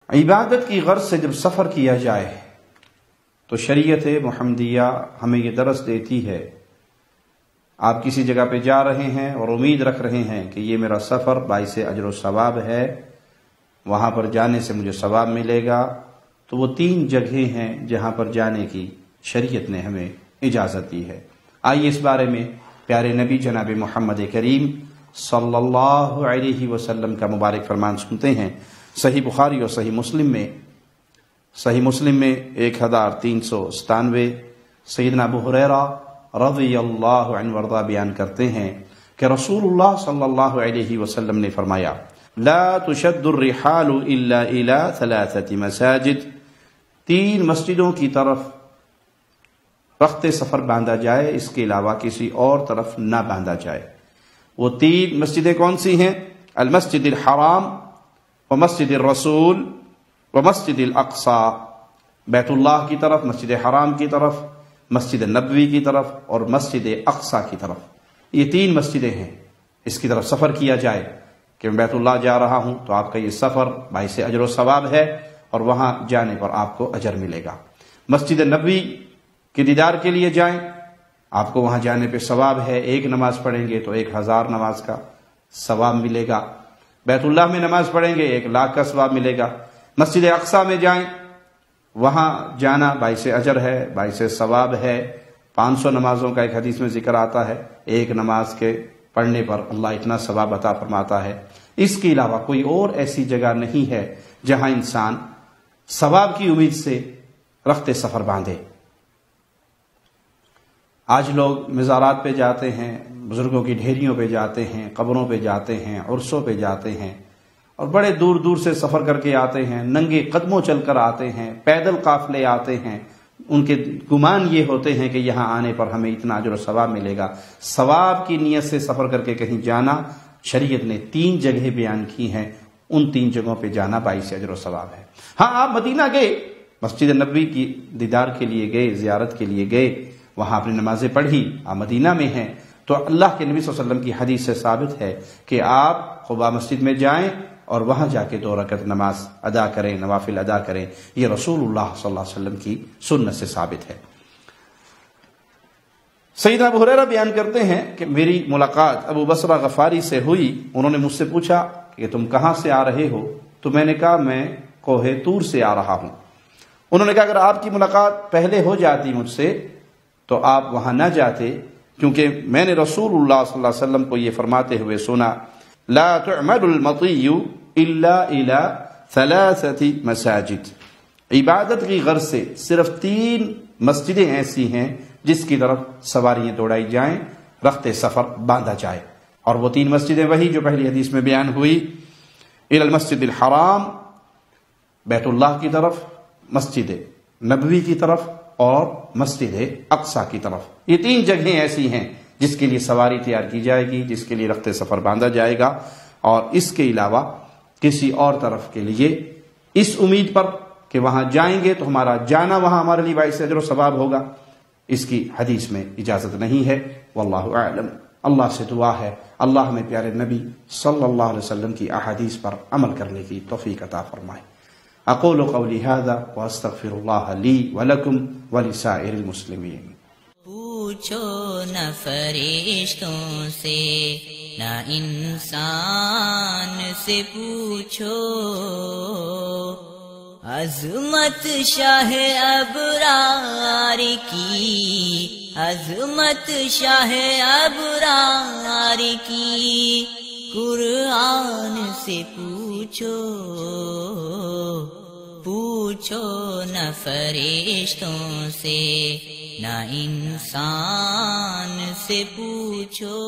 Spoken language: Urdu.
عبادت کی غرض سے جب سفر کیا جائے تو شریعت محمدیہ ہمیں یہ درس دیتی ہے، آپ کسی جگہ پہ جا رہے ہیں اور امید رکھ رہے ہیں کہ یہ میرا سفر باعث اجر و ثواب ہے، وہاں پر جانے سے مجھے ثواب ملے گا، تو وہ 3 جگہیں ہیں جہاں پر جانے کی شریعت نے ہمیں اجازت دی ہے۔ آئیے اس بارے میں پیارے نبی جناب محمد کریم صلی اللہ علیہ وسلم کا مبارک فرمان سنتے ہیں۔ صحیح بخاری اور صحیح مسلم میں 1397 سیدنا ابو ہریرہ رضی اللہ عنہ وارضہ بیان کرتے ہیں کہ رسول اللہ صلی اللہ علیہ وسلم نے فرمایا، لا تشد الرحال الا الى 3 مساجد، 3 مسجدوں کی طرف رخت سفر باندھا جائے، اس کے علاوہ کسی اور طرف نہ باندھا جائے۔ وہ 3 مسجدیں کون سی ہیں؟ المسجد الحرام ومسجد الرسول ومسجد الاقصی، بیت اللہ کی طرف، مسجد حرام کی طرف، مسجد نبوی کی طرف اور مسجد اقصی کی طرف۔ یہ 3 مسجدیں ہیں، اس کی طرف سفر کیا جائے کہ میں بیت اللہ جا رہا ہوں تو آپ کا یہ سفر باعث اجر و ثواب ہے اور وہاں جانے پر آپ کو اجر ملے گا۔ مسجد نبوی کے دیدار کے لیے جائیں، آپ کو وہاں جانے پہ ثواب ہے، 1 نماز پڑھیں گے تو 1000 نماز کا ثواب ملے گا۔ بیت اللہ میں نماز پڑھیں گے 1,00,000 کا ثواب ملے گا۔ مسجد اقصی میں جائیں، وہاں جانا باعث اجر ہے، باعث ثواب ہے۔ 500 نمازوں کا ایک حدیث میں ذکر آتا ہے، 1 نماز کے پڑھنے پر اللہ اتنا ثواب عطا فرماتا ہے۔ اس کے علاوہ کوئی اور ایسی جگہ نہیں ہے جہاں انسان ثواب کی امید سے رخت سفر باندھے۔ آج لوگ مزارات پہ جاتے ہیں، بزرگوں کی ڈھیریوں پہ جاتے ہیں، قبروں پہ جاتے ہیں، عرسوں پہ جاتے ہیں اور بڑے دور دور سے سفر کر کے آتے ہیں، ننگے قدموں چل کر آتے ہیں، پیدل قافلے آتے ہیں۔ ان کے گمان یہ ہوتے ہیں کہ یہاں آنے پر ہمیں اتنا اجر و ثواب ملے گا۔ ثواب کی نیت سے سفر کر کے کہیں جانا، شریعت نے 3 جگہیں بیان کی ہیں، ان 3 جگہوں پہ جانا باعث اجر و ثواب ہے۔ ہاں، آپ مدینہ گئے، مسجد نبوی کی دیدار کے لیے گئے، زیارت کے لیے گئے، وہاں اپنی نمازیں پڑھی، آپ مدینہ میں ہیں، تو اللہ کے نبی صلی اللہ علیہ وسلم کی حدیث سے ثابت ہے کہ آپ قباء مسجد میں جائیں اور وہاں جا کے 2 رکعت نماز ادا کریں، نوافل ادا کریں۔ یہ رسول اللہ صلی اللہ علیہ وسلم کی سنت سے ثابت ہے۔ سیدنا ابو ہریرہ بیان کرتے ہیں کہ میری ملاقات ابو بصرہ غفاری سے ہوئی، انہوں نے مجھ سے پوچھا کہ تم کہاں سے آ رہے ہو؟ تو میں نے کہا میں کوہ طور سے آ رہا ہوں۔ انہوں نے کہا اگر آپ کی ملاقات پہلے ہو جاتی مجھ سے تو آپ وہاں نہ جاتے، کیونکہ میں نے رسول اللہ صلی اللہ علیہ وسلم کو یہ فرماتے ہوئے سنا، لا تعمد المطی الا الى 3 مساجد، عبادت کی غرض سے صرف 3 مسجدیں ایسی ہیں جس کی طرف سواریاں دوڑائی جائیں، رخت سفر باندھا جائے، اور وہ 3 مسجدیں وہی جو پہلی حدیث میں بیان ہوئی، الى المسجد الحرام، بیت اللہ کی طرف، مسجد نبوی کی طرف اور مسجد اقصی کی طرف۔ یہ 3 جگہیں ایسی ہیں جس کے لیے سواری تیار کی جائے گی، جس کے لیے رخت سفر باندھا جائے گا، اور اس کے علاوہ کسی اور طرف کے لیے اس امید پر کہ وہاں جائیں گے تو ہمارا جانا وہاں ہمارے لیے باعث اجر و ثواب ہوگا، اس کی حدیث میں اجازت نہیں ہے۔ واللہ اعلم۔ اللہ سے دعا ہے اللہ ہمیں پیارے نبی صلی اللہ علیہ وسلم کی احادیث پر عمل کرنے کی توفیق عطا فرمائے۔ اقول قولی ھذا واستغفر اللہ لی ولکم ولسائر المسلمین۔ پوچھو نہ فرشتوں سے نہ انسان سے پوچھو، عظمت شاہ ابرار کی، عظمت شاہ ابرار کی، قرآن سے پوچھو، پوچھو نہ فرشتوں سے نہ انسان سے پوچھو۔